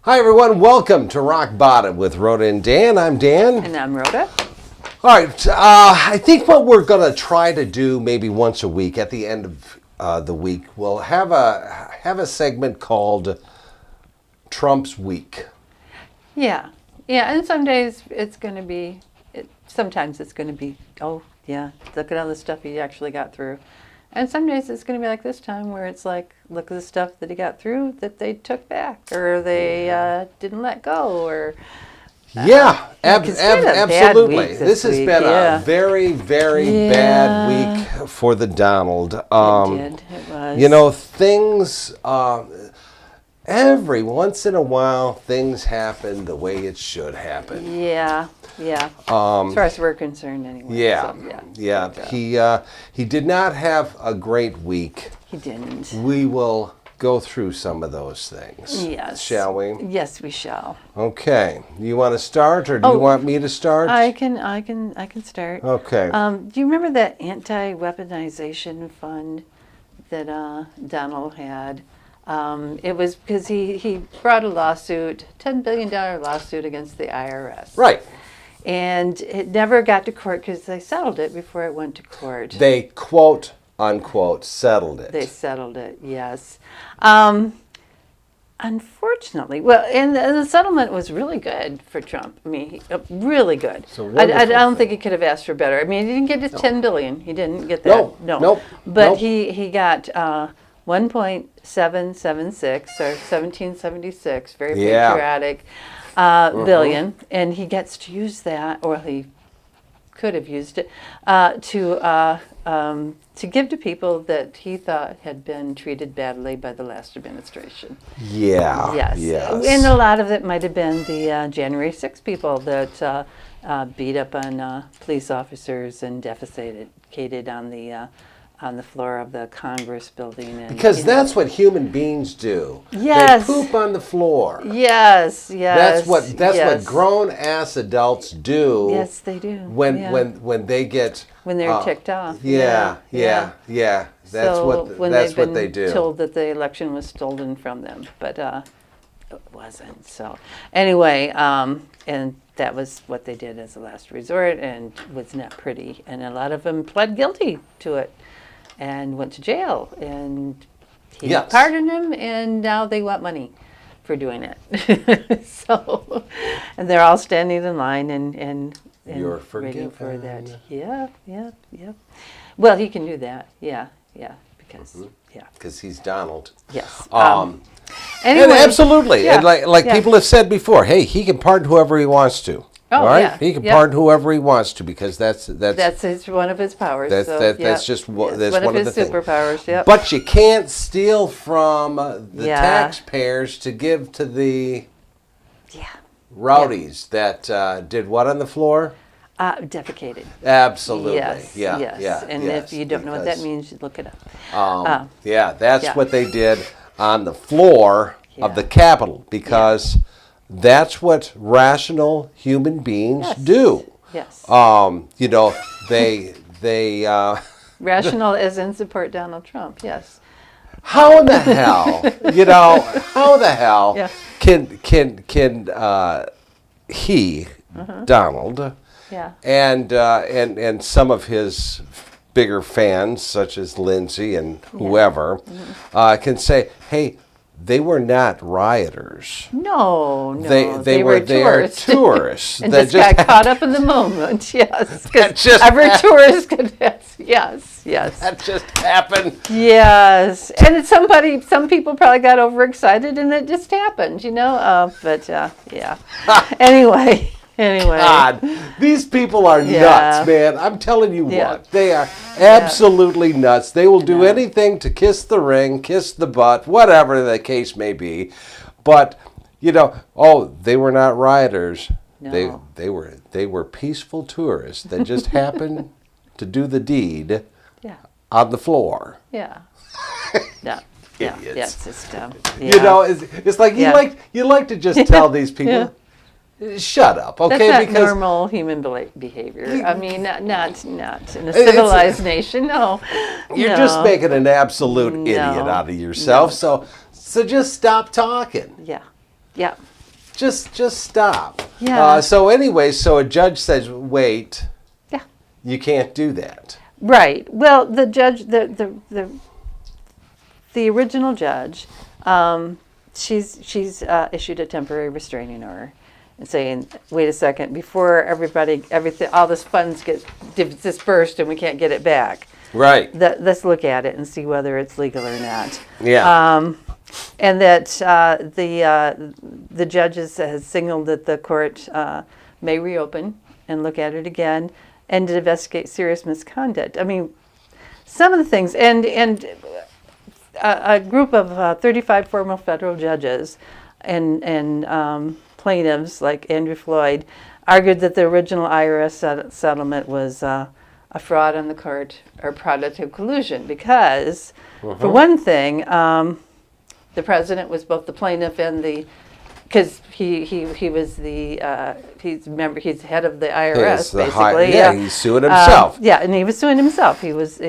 Hi everyone, welcome to Rock Bottom with Rhoda and Dan. I'm Dan. And I'm Rhoda. All right, I think what we're going to try to do maybe once a week at the end of the week, we'll have a segment called Trump's Week. Yeah, and some days it's going to be, sometimes it's going to be, oh yeah, look at all the stuff he actually got through. And some days it's going to be like this time where it's like, look at the stuff that he got through that they took back or they didn't let go or... absolutely. This has been a very, very bad week for the Donald. It was. You know, things, every once in a while, things happen the way it should happen. Yeah. As far as we're concerned anyway. He did not have a great week. He didn't. We will go through some of those things. Yes. Shall we? Yes, we shall. Okay. You want to start, or do you want me to start? I can start. Okay. Do you remember that anti-weaponization fund that Donald had? It was because he brought a lawsuit, $10 billion lawsuit against the IRS. Right. And it never got to court because they settled it before it went to court. They quote unquote settled it. They settled it, yes. Unfortunately, and the settlement was really good for Trump. I mean, really good. I don't think he could have asked for better. I mean, he didn't get his $10 billion. He didn't get that. No. But he got 1.776 or 1776, very patriotic billion, and he gets to use that, or he could have used it to give to people that he thought had been treated badly by the last administration. Yes. And a lot of it might have been the January 6 people that beat up on police officers and defecated on the floor of the Congress building. And, because that's what human beings do. Yes. They poop on the floor. Yes. That's what grown-ass adults do. Yes, they do. When they get... When they're ticked off. Yeah. That's what they do. Told that the election was stolen from them, but it wasn't. So anyway, and that was what they did as a last resort, and was not pretty. And a lot of them pled guilty to it and went to jail, and he pardoned him, and now they want money for doing it. So, and they're all standing in line and you're waiting for that. Yeah. Well, he can do that. Yeah, because he's Donald. Yes. Anyway, and absolutely, and like people have said before, hey, he can pardon whoever he wants to. Oh, right? yeah. He can pardon whoever he wants to, because that's one of his powers. That's just one of his superpowers. Yeah. But you can't steal from the taxpayers to give to the rowdies that did what on the floor? Defecated. Absolutely. Yes. And if you don't know what that means, you look it up. That's what they did on the floor of the Capitol, because that's what rational human beings do. Yes. You know, they rational as in support Donald Trump. Yes. How in the hell? How the hell can he, Donald, and some of his bigger fans, such as Lindsay and whoever, can say, hey, they were not rioters. No. They are tourists. And just got caught up in the moment, yes. Because every tourist could have, yes. That just happened. Yes. And some people probably got overexcited and it just happened, Anyway. God, these people are nuts, man. I'm telling you what. They are absolutely nuts. They will do anything to kiss the ring, kiss the butt, whatever the case may be. But, they were not rioters. No. They were peaceful tourists that just happened to do the deed on the floor. Yeah. Idiots. Yes, it's dumb. It's like you like to just tell these people, shut up, okay? That's not normal human behavior. I mean, not in a civilized nation. No, you're just making an absolute idiot out of yourself. So just stop talking. Yeah. Just stop. Yeah. So anyway, so a judge says, wait. Yeah. You can't do that. Right. Well, the judge, the original judge, she's issued a temporary restraining order, and saying, wait a second, before all this funds get dispersed and we can't get it back. Right. Let's look at it and see whether it's legal or not. Yeah. And that the judges has signaled that the court may reopen and look at it again and to investigate serious misconduct. I mean, some of the things, and a group of 35 former federal judges and plaintiffs like Andrew Floyd argued that the original IRS settlement was a fraud on the court or product of collusion because, for one thing, the president was both the plaintiff and because he was he's head of the IRS basically. He's suing himself. And he was suing himself. He was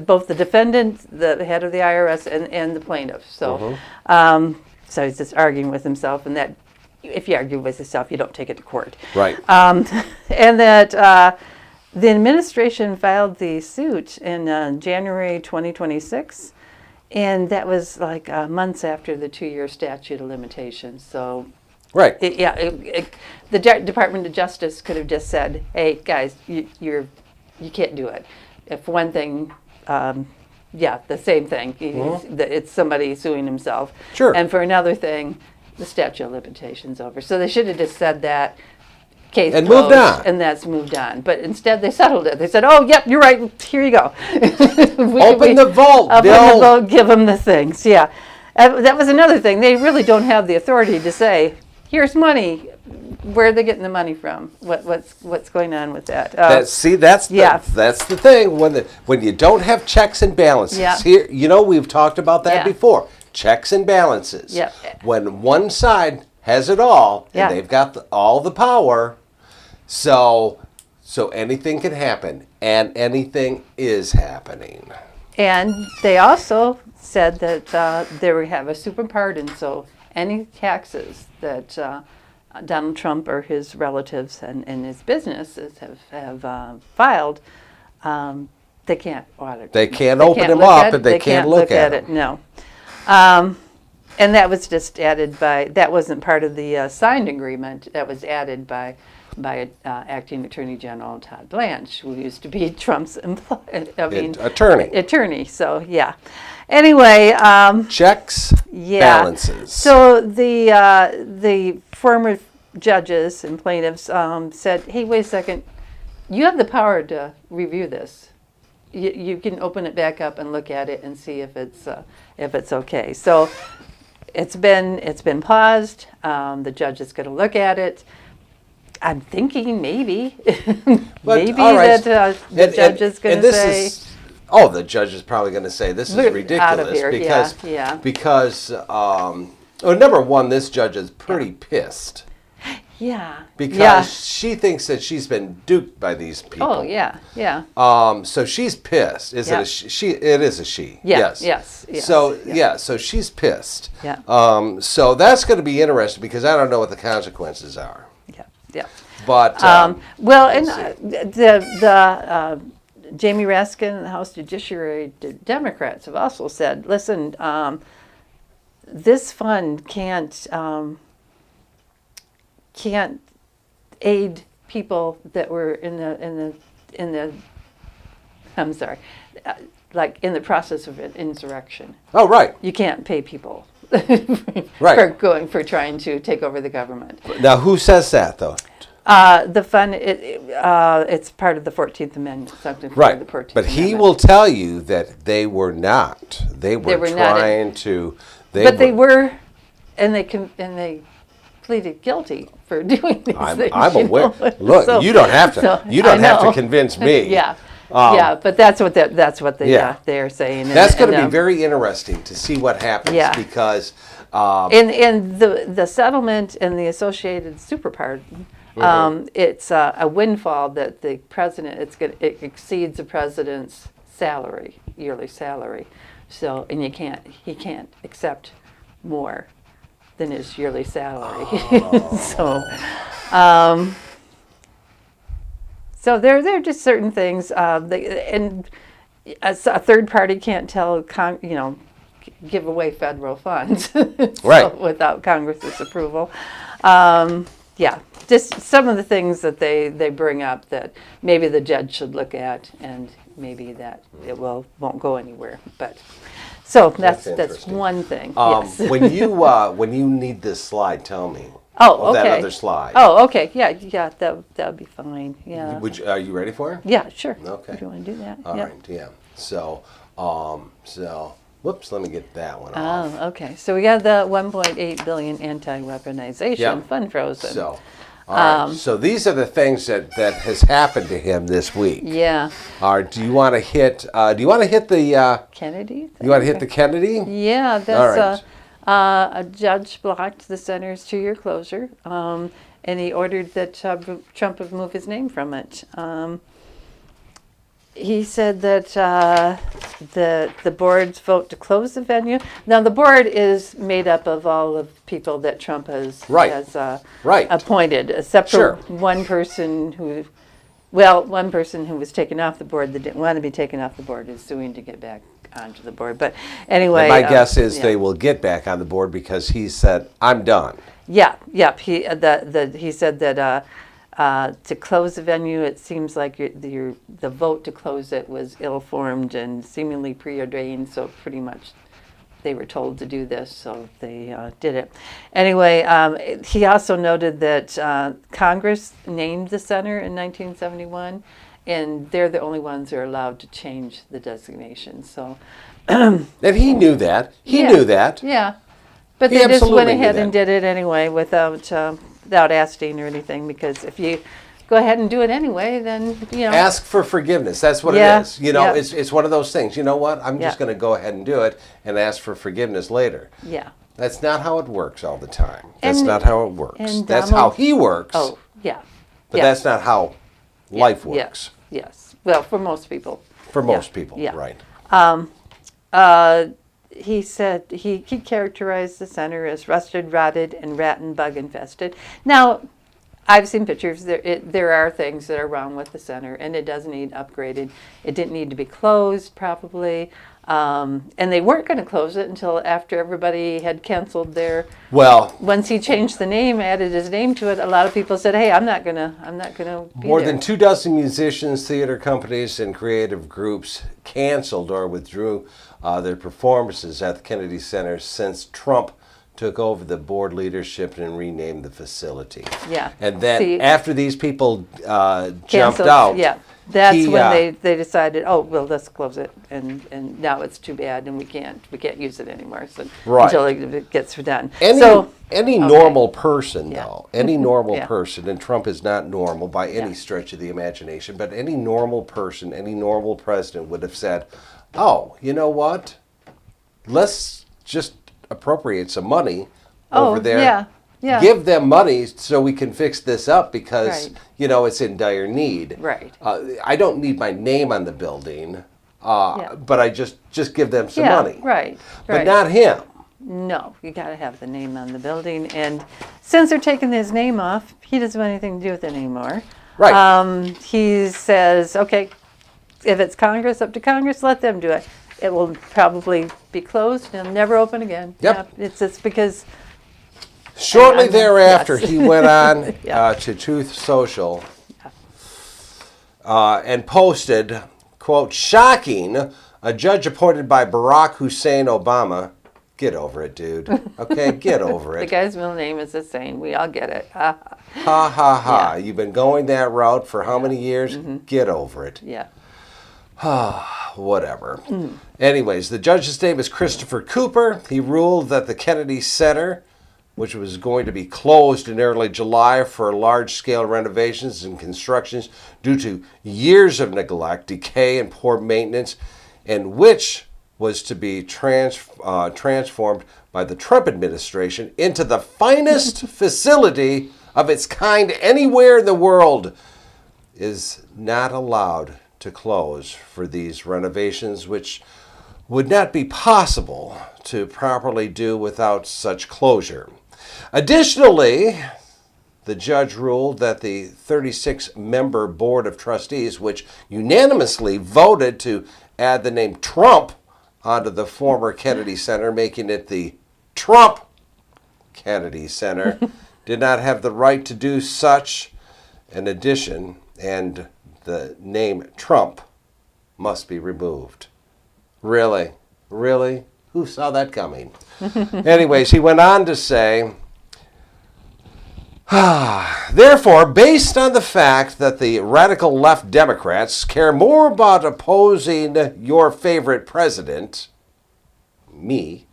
both the defendant, the head of the IRS, and the plaintiff. So so he's just arguing with himself, and that if you argue with yourself, you don't take it to court. Right. And that the administration filed the suit in January 2026. And that was like months after the 2-year statute of limitations. So, right. The Department of Justice could have just said, "Hey, guys, you can't do it." If one thing, the same thing. It's somebody suing himself. Sure. And for another thing, the statute of limitations over. So they should have just said that. Case and closed, moved on. and that's moved on. But instead, they settled it. They said, "Oh, yep, you're right. Here you go. Open the vault, Open Bill. the vault. Give them the things." Yeah, that was another thing. They really don't have the authority to say, "Here's money." Where are they getting the money from? What's going on with that? That's the thing when you don't have checks and balances. Yeah. Here, we've talked about that before. Checks and balances. Yeah. When one side has it all and they've got all the power. So anything can happen, and anything is happening. And they also said that they would have a super pardon, so any taxes that Donald Trump or his relatives and his businesses have filed, they can't audit. They can't open them up, and they can't look at it. No. And that was just added that wasn't part of the signed agreement. That was added by Acting Attorney General Todd Blanche, who used to be Trump's attorney. So, yeah. Anyway. Checks, balances. So the former judges and plaintiffs said, "Hey, wait a second. You have the power to review this. You can open it back up and look at it and see if it's okay." So it's been paused. The judge is going to look at it. I'm thinking maybe that the judge is going to say. The judge is probably going to say this is ridiculous out of here. because number one, this judge is pretty pissed. Yeah. Because she thinks that she's been duped by these people. Oh yeah. So she's pissed. Is it a she? It is a she. Yeah. Yes. So she's pissed. Yeah. So that's going to be interesting because I don't know what the consequences are. Yeah. But and the Jamie Raskin, the House Judiciary Democrats have also said, listen, this fund can't aid people that were in the I'm sorry, like in the process of an insurrection. Oh, right. You can't pay people right. for trying to take over the government. Now, who says that though? The fund, it's part of the 14th Amendment. Right, the 14th but he Amendment. will tell you that they were not. They were trying to. They were, and they pleaded guilty for doing these things. I'm aware. Look, so, you don't have to. You don't have to convince me. Yeah. But that's what they're saying. That's going to be very interesting to see what happens because in the settlement and the associated super pardon. It's a windfall that the president, it exceeds the president's yearly salary. So, and he can't accept more than his yearly salary. Oh. So there are just certain things, and a third party can't give away federal funds Right. without Congress's approval. Just some of the things that they bring up that maybe the judge should look at, and maybe that it won't go anywhere. But so that's one thing. Yes. When you need this slide, tell me. Oh, okay. That other slide. Oh, okay. Yeah, that would be fine. Yeah. Are you ready for it? Yeah, sure. Okay. If you want to do that. All right. Yeah. So, whoops. Let me get that one off. Oh, okay. So we got the 1.8 billion anti-weaponization fund frozen. So, all right. So these are the things that has happened to him this week. Yeah. Do you want to hit? Do you want to hit the Kennedy? You want to hit the Kennedy? Yeah. That's all right. A judge blocked the center's 2-year closure, and he ordered that Trump remove his name from it. He said that the board's vote to close the venue. Now, the board is made up of all of people that Trump has appointed, except for one person who was taken off the board that didn't want to be taken off the board is suing to get back onto the board. But anyway, my guess is they will get back on the board because he said, "I'm done." Yeah. He said that to close the venue, it seems like the vote to close it was ill-formed and seemingly preordained. So pretty much, they were told to do this, so they did it. Anyway, he also noted that Congress named the center in 1971. And they're the only ones who are allowed to change the designation. So, and he knew that. He knew that. Yeah, but they just went ahead and did it anyway without asking or anything. Because if you go ahead and do it anyway, then ask for forgiveness. That's what it is. It's one of those things. You know what? I'm just going to go ahead and do it and ask for forgiveness later. Yeah. That's not how it works all the time. That's not how it works. That's how he works. Oh, yeah. But that's not how life works. Yes. Well, for most people. For most people, right. He said he characterized the center as rusted, rotted, and rat and bug infested. Now, I've seen pictures. There are things that are wrong with the center, and it does need upgraded. It didn't need to be closed, probably. And they weren't going to close it until after everybody had canceled their. Well, once he changed the name, added his name to it, a lot of people said, "Hey, I'm not gonna be More there." than 24 musicians, theater companies, and creative groups canceled or withdrew their performances at the Kennedy Center since Trump took over the board leadership and renamed the facility. Yeah. And then after these people jumped out. Yeah. That's when they decided, oh, well, let's close it, and now it's too bad, and we can't use it anymore. So until it gets done. Any normal person, though, any normal person, and Trump is not normal by any stretch of the imagination, but any normal person, any normal president would have said, oh, you know what? Let's just appropriate some money over there. Yeah. Give them money so we can fix this up because, it's in dire need. Right. I don't need my name on the building, but I just give them some money. Right. But not him. No, you got to have the name on the building. And since they're taking his name off, he doesn't want anything to do with it anymore. Right. He says, okay, if it's Congress, up to Congress, let them do it. It will probably be closed and never open again. Yep. It's because... Shortly thereafter, he went on to Truth Social and posted, quote, shocking, a judge appointed by Barack Hussein Obama. Get over it, dude. Okay, get over it. The guy's middle name is Hussein. We all get it. Ha, ha, ha. You've been going that route for how many years? Get over it. Yeah. Whatever. Anyways, the judge's name is Christopher Cooper. He ruled that the Kennedy Center, which was going to be closed in early July for large-scale renovations and constructions due to years of neglect, decay, and poor maintenance, and which was to be transformed by the Trump administration into the finest facility of its kind anywhere in the world, is not allowed to close for these renovations, which would not be possible to properly do without such closure. Additionally, the judge ruled that the 36-member board of trustees, which unanimously voted to add the name Trump onto the former Kennedy Center, making it the Trump Kennedy Center, did not have the right to do such. In addition, and the name Trump must be removed. Really? Really? Who saw that coming? Anyways, he went on to say, therefore, based on the fact that the radical left Democrats care more about opposing your favorite president, me,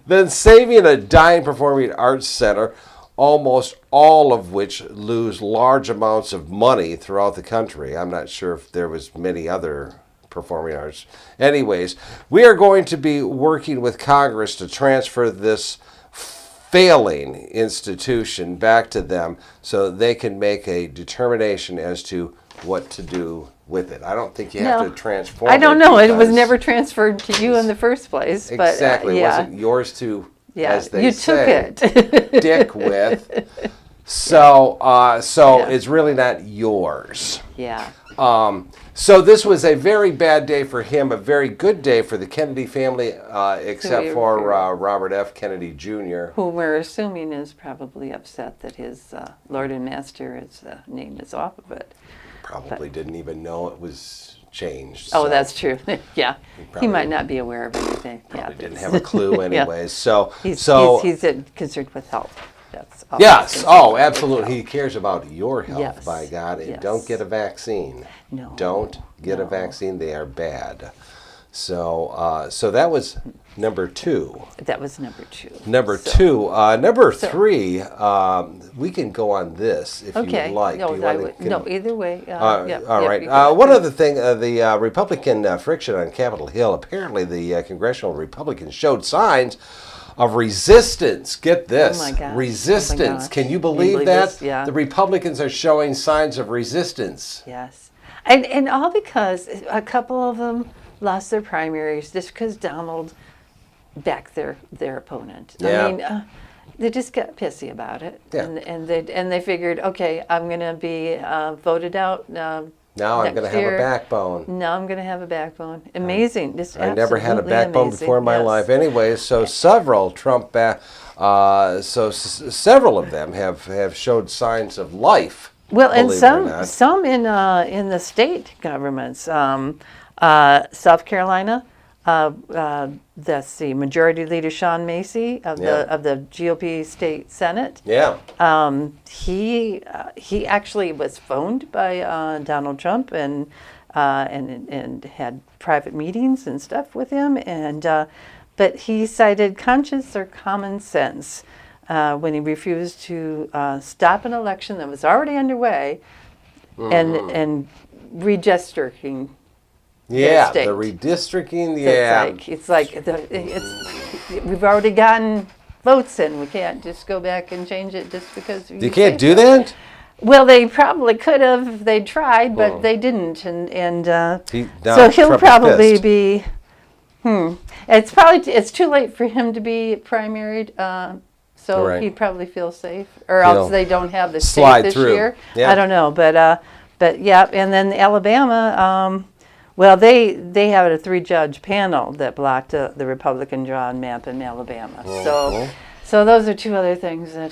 than saving a dying performing arts center, almost all of which lose large amounts of money throughout the country. I'm not sure if there was many other performing arts. Anyways, we are going to be working with Congress to transfer this failing institution back to them so they can make a determination as to what to do with it. I don't think you have to transform it. I don't know. It was never transferred to you in the first place. But, exactly. It wasn't yours to, as they you say, took it. dick with. So it's really not yours. Yeah. So this was a very bad day for him, a very good day for the Kennedy family, except for Robert F. Kennedy Jr. Who we're assuming is probably upset that his Lord and Master name is off of it. Probably didn't even know it was changed. Oh, that's true. Yeah. He might not be aware of anything. Probably didn't have a clue anyways. So he's concerned with health. That's all. Yes. Oh, absolutely. He cares about your health, yes. by God. And yes. don't get a vaccine. No. Don't get a vaccine. They are bad. So that was number 2. That was number 2. Number 2. Number 3, we can go on this if okay. you like. No, no, either way. All right. One other thing, the Republican friction on Capitol Hill, apparently the congressional Republicans showed signs of resistance. Get this. Oh my God. Resistance. Oh Can you believe that? This? Yeah. The Republicans are showing signs of resistance. Yes. And all because a couple of them lost their primaries just because Donald backed their opponent. Yeah. I mean, they just got pissy about it. Yeah. And they figured, okay, I'm going to be voted out now I'm going to have a backbone. Now I'm going to have a backbone. Amazing. I never had a backbone before in my life. Anyway, so several Trump several of them have showed signs of life. Well, and some in the state governments, South Carolina, that's the Majority Leader Sean Massey of the GOP State Senate. Yeah. He actually was phoned by Donald Trump and had private meetings and stuff with him, but he cited conscience or common sense when he refused to stop an election that was already underway and redistricting. Yeah, the redistricting. Yeah, it's like we've already gotten votes in. We can't just go back and change it just because you can't do that. Well, they probably could have. They tried, but they didn't, and so he'll Trump probably be. It's too late for him to be primaried. So he'd probably feel safe, or else they don't have the state this year. Yeah. I don't know, but yeah, and then Alabama. Well, they have a 3-judge panel that blocked the Republican drawn map in Alabama. So those are 2 other things that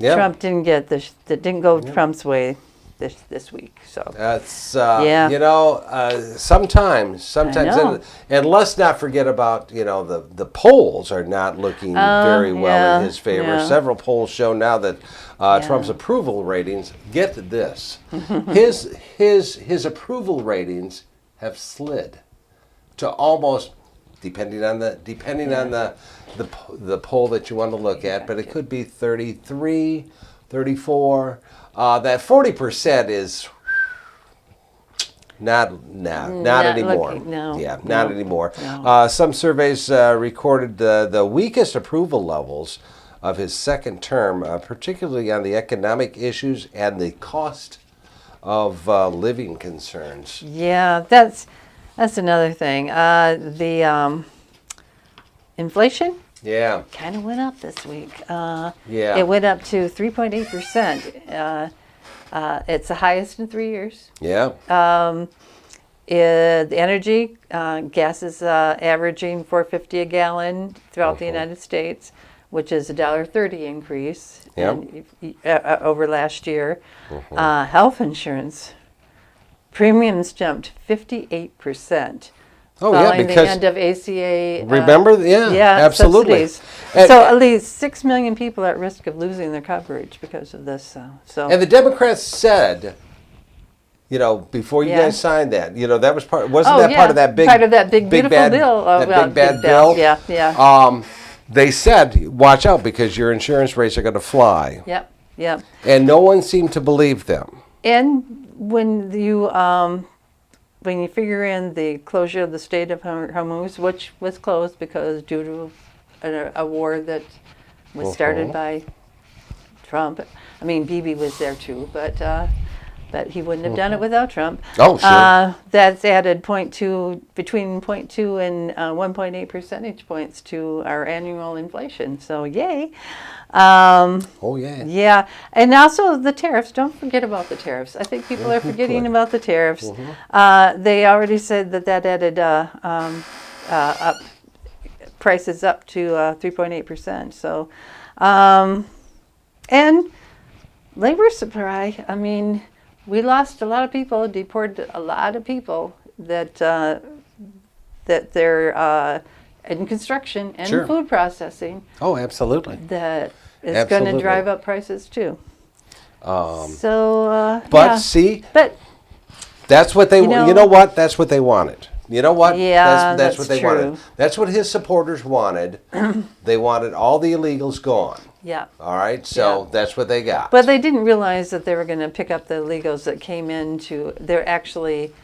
Trump didn't get. That didn't go Trump's way this week. So that's sometimes, and let's not forget about the polls are not looking very well in his favor. Yeah. Several polls show now that Trump's approval ratings. Get this, his approval ratings have slid to almost, depending on the poll that you want to look at, but it could be 33, 34. That 40% is not anymore. Not anymore. No. Some surveys recorded the weakest approval levels of his second term, particularly on the economic issues and the cost of living concerns. Yeah, that's another thing. The inflation. Yeah. Kind of went up this week. Yeah. It went up to 3.8%. It's the highest in 3 years. Yeah. The energy, gas is averaging $4.50 a gallon throughout the United States, which is a $1.30 increase over last year. Health insurance premiums jumped 58%. Oh, following because the end of ACA. Remember? Absolutely. Subsidies. So at least 6 million people are at risk of losing their coverage because of this. And the Democrats said, before you guys signed that, that was part. Wasn't that part of that big beautiful bad bill? Big bad bill. Yeah, yeah. They said, watch out because your insurance rates are going to fly. Yep, yep. And no one seemed to believe them. And when you figure in the closure of the Strait of Hormuz, which was closed because due to a war that was started by Trump. I mean, Bibi was there too, but he wouldn't have done it without Trump. Oh, sure. That's added between 0.2 and 1.8 percentage points to our annual inflation. So yay. Yeah, and also the tariffs. Don't forget about the tariffs. I think people are forgetting about the tariffs. They already said that added up prices up to 3.8%. So, and labor supply. I mean, we lost a lot of people, deported a lot of people that they're in construction and food processing. Oh, absolutely. That is going to drive up prices too. See, that's what they. You know what? That's what they wanted. You know what? Yeah, that's what they true. wanted. That's what his supporters wanted. They wanted all the illegals gone. Yeah. All right. So that's what they got. But they didn't realize that they were going to pick up the illegals that came into. They actually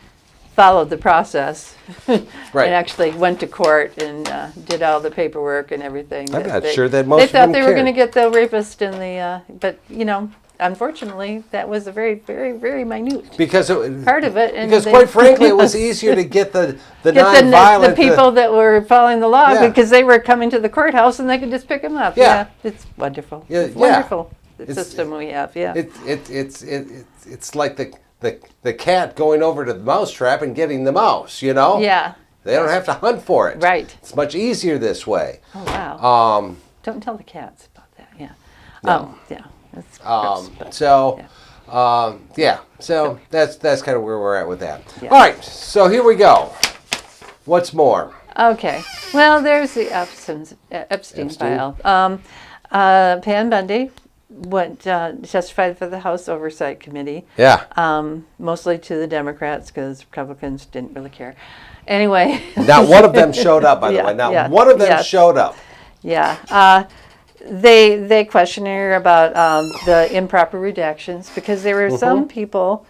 followed the process, right? And actually went to court and did all the paperwork and everying. I'm not sure that most. They thought they were going to get the rapist in the, but unfortunately, that was a very, very, very minute part of it. And quite frankly, it was easier to get the nonviolent the people that were following the law because they were coming to the courthouse and they could just pick them up. Yeah, it's wonderful. It's wonderful. The system we have. Yeah, it's like the cat going over to the mousetrap and getting the mouse. Yeah. They don't have to hunt for it. Right. It's much easier this way. Oh wow. Don't tell the cats about that. Yeah. No. Yeah. That's gross, so that's kind of where we're at with that. Yeah. All right, so here we go. What's more? Okay. Well, there's the Epstein file. Pam Bondi testified for the House Oversight Committee. Yeah. Mostly to the Democrats because Republicans didn't really care. Anyway. Not one of them showed up, by the way. Not one of them showed up. Yeah. They questioned her about the improper redactions because there were some people.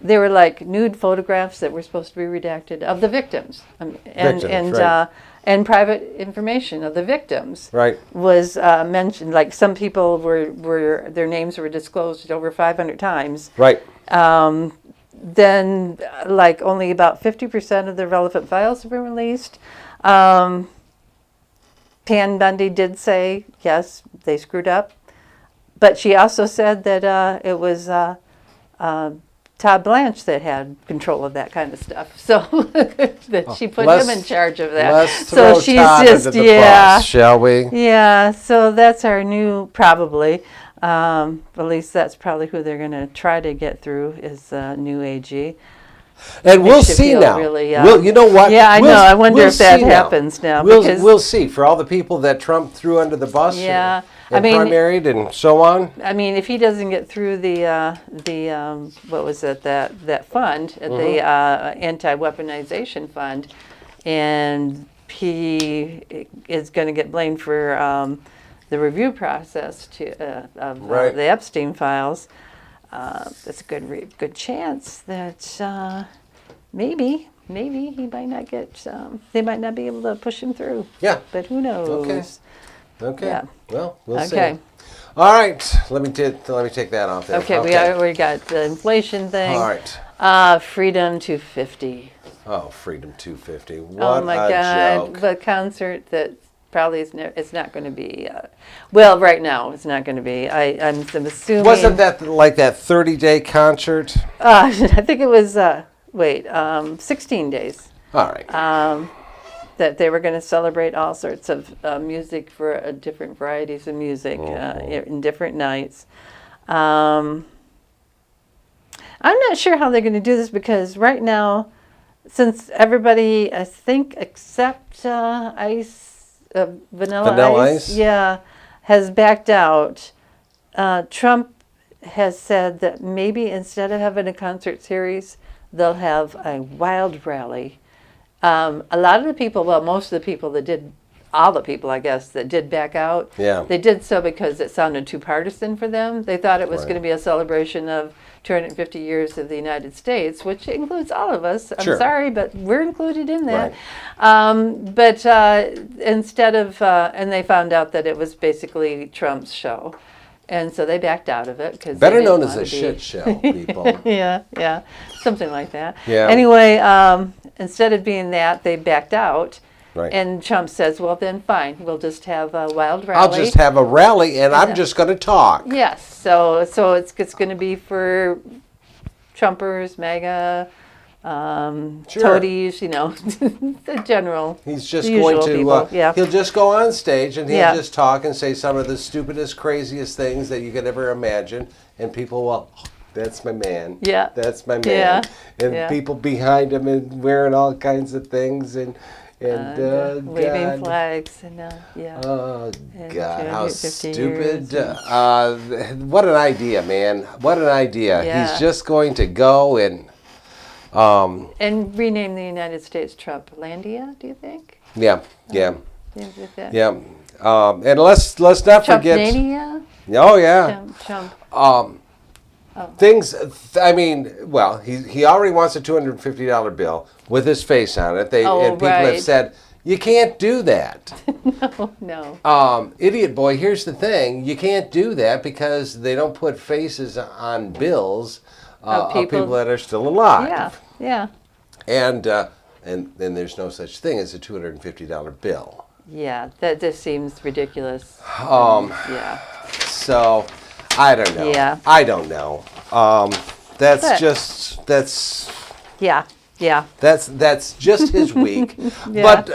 They were like nude photographs that were supposed to be redacted of the victims, and private information of the victims. Right. Was mentioned. Like some people were their names were disclosed over 500 times. Right. Then, like only about 50% of the relevant files have been released. Pam Bondi did say, yes, they screwed up. But she also said that it was Todd Blanche that had control of that kind of stuff. So that she put him in charge of that. So she's Todd just, into the bus, shall we? Yeah, so that's our new, probably. At least that's probably who they're going to try to get through is new AG. And we'll see now. Really, you know what? Yeah, I know. I wonder if that happens now. We'll see. For all the people that Trump threw under the bus and primaried and so on. I mean, if he doesn't get through the what was it, that fund, the Anti-Weaponization fund, and he is going to get blamed for the review process of the Epstein files, that's a good chance that maybe he might not get. They might not be able to push him through. Yeah. But who knows? Okay. Yeah. Well, we'll see. All right. Let me take that off there. Okay. We got the inflation thing. All right. Freedom 250. Oh, Freedom 250. What oh my God! Joke. The concert that probably it's not going to be. Well, right now it's not going to be. I'm assuming. Wasn't that like that 30-day concert? I think it was. 16 days. All right. That they were going to celebrate all sorts of music for different varieties of music in different nights. I'm not sure how they're going to do this because right now, since everybody, I think, except Vanilla Ice, has backed out, Trump has said that maybe instead of having a concert series, they'll have a wild rally. A lot of the people, well, most of the people that did, all the people, I guess, that did back out, they did so because it sounded too partisan for them. They thought it was going to be a celebration of 250 years of the United States, which includes all of us. I'm sorry, but we're included in that. But instead of, and they found out that it was basically Trump's show. And so they backed out of it. Better known as a shit show, people. yeah, something like that. Yeah. Anyway, instead of being that, they backed out. Right. And Trump says, well, then fine, we'll just have a wild rally. I'll just have a rally, and I'm just going to talk. Yes, so it's going to be for Trumpers, MAGA, toadies, the general. He's just going to, he'll just go on stage and he'll just talk and say some of the stupidest, craziest things that you could ever imagine. And people will, that's my man. Yeah. That's my man. And people behind him and wearing all kinds of things and waving flags and oh God, how stupid! What an idea, man! What an idea! Yeah. He's just going to go and rename the United States Trumplandia. Do you think? Yeah. And let's not forget. Trumpmania? Oh yeah. Trump. Things. I mean, well, he already wants a $250 bill with his face on it. And people have said you can't do that. No. Idiot boy. Here's the thing: you can't do that because they don't put faces on bills of people that are still alive. Yeah. And then there's no such thing as a $250 bill. Yeah, that just seems ridiculous. So. I don't know. Yeah. I don't know. That's just his week. But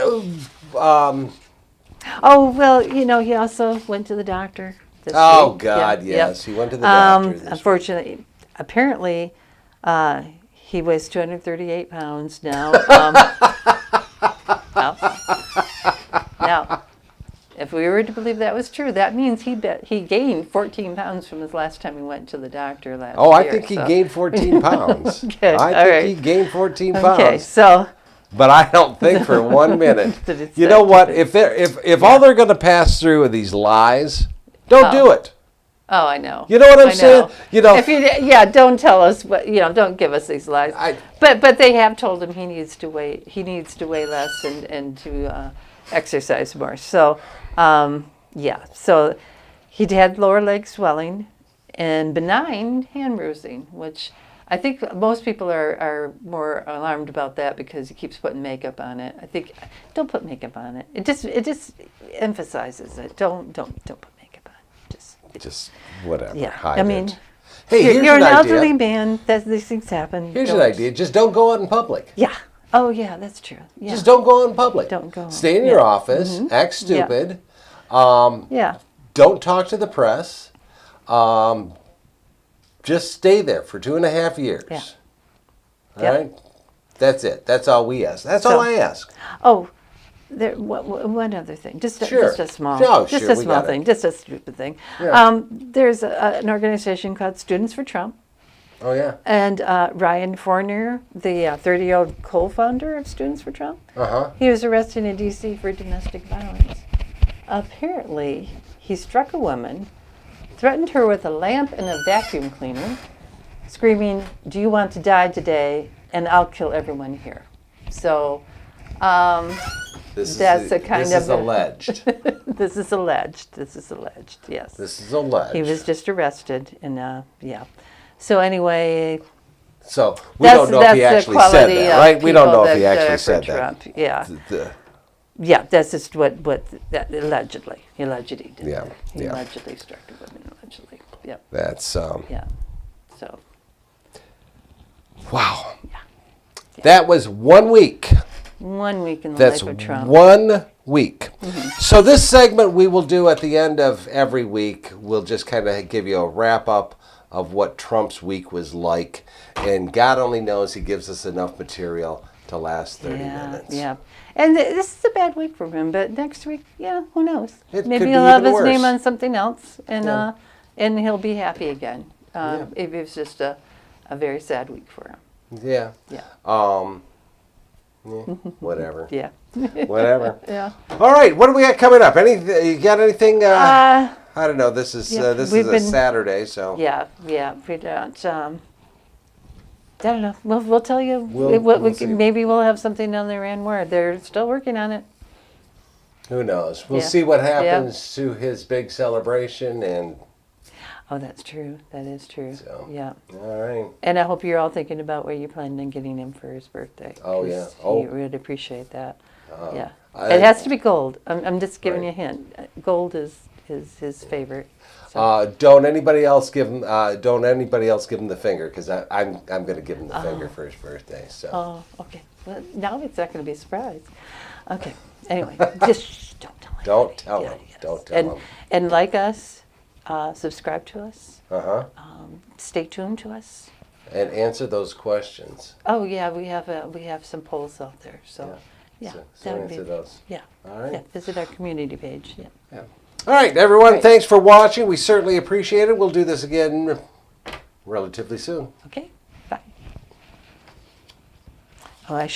he also went to the doctor this week. God, yes. He went to the doctor this unfortunately, week. Apparently, he weighs 238 pounds now. Now, if we were to believe that was true, that means he gained 14 pounds from his last time he went to the doctor last year. I think he gained 14 pounds. Okay, I think he gained 14 pounds. Okay, so. But I don't think for 1 minute. You know what? If all they're going to pass through are these lies, don't do it. Oh, I know. You know what I'm saying? If don't tell us what don't give us these lies. But they have told him he needs to weigh less and to exercise more. So. So he had lower leg swelling and benign hand bruising, which I think most people are more alarmed about that because he keeps putting makeup on it. I think don't put makeup on it. It just emphasizes it. Don't put makeup on. Just whatever. Yeah. Hide I mean, it. Hey, you're an elderly man. These things happen. Here's an idea. Just don't go out in public. Yeah. Oh, yeah, that's true. Yeah. Just don't go out in public. Don't go. Stay in your office. Act stupid. Don't talk to the press. Just stay there for 2.5 years. Yeah. All right? That's it. That's all we ask. That's all I ask. Oh, one other thing. Just a small thing. Just a stupid thing. Yeah. There's an organization called Students for Trump. Oh, yeah. And Ryan Fournier, the 30-year-old co-founder of Students for Trump, he was arrested in D.C. for domestic violence. Apparently, he struck a woman, threatened her with a lamp and a vacuum cleaner, screaming, "Do you want to die today? And I'll kill everyone here." So this that's is alleged. This is alleged. Yes. This is alleged. He was just arrested, and So anyway. So we don't know if he actually said that, right? We don't know if he actually said that. Trump. Yeah. Yeah, that's just what that allegedly. He allegedly did Yeah, that. He yeah. allegedly struck a woman, allegedly. Yep. That's, Yeah. So. wow. Yeah. That was 1 week. 1 week in the That's life of Trump. 1 week. So this segment we will do at the end of every week. We'll just kind of give you a wrap up of what Trump's week was like. And God only knows he gives us enough material to last 30 minutes. Yeah. And this is a bad week for him, but next week, yeah, who knows? It Maybe could he'll be have even his worse. name on something else, and Yeah. and he'll be happy again. Yeah. It was just a very sad week for him. Yeah. Yeah. Whatever. Yeah. Whatever. Yeah. All right. What do we got coming up? You got anything? I don't know. This is yeah, this we've is a been- Saturday, so Yeah. We don't. I don't know. We'll tell you. We'll see. Maybe we'll have something on their end where they're still working on it. who knows? We'll Yeah. see what happens to his big celebration, and Oh, that's true. That is true. So. Yeah. all right. And I hope you're all thinking about what you planned on getting him for his birthday. Oh, 'cause yeah. He Oh. would appreciate that. Yeah. I- It has to be gold. I'm just giving Right. you a hint. Gold is his favorite. So. Don't anybody else give him? Don't anybody else give him the finger, because I'm going to give him the finger for his birthday. So Oh, okay. Well, now it's not going to be a surprise. Okay. Anyway, just don't tell him. don't tell Yeah, him. yes. Don't tell him. And like us, subscribe to us. Uh-huh. Stay tuned to us. And answer those questions. Oh yeah, we have some polls out there. So yeah, So that would answer be those. yeah. All right. Yeah, visit our community page. Yeah. Yeah. All right, everyone. Right. Thanks for watching. We certainly appreciate it. We'll do this again relatively soon. Okay. Bye. Oh, I should.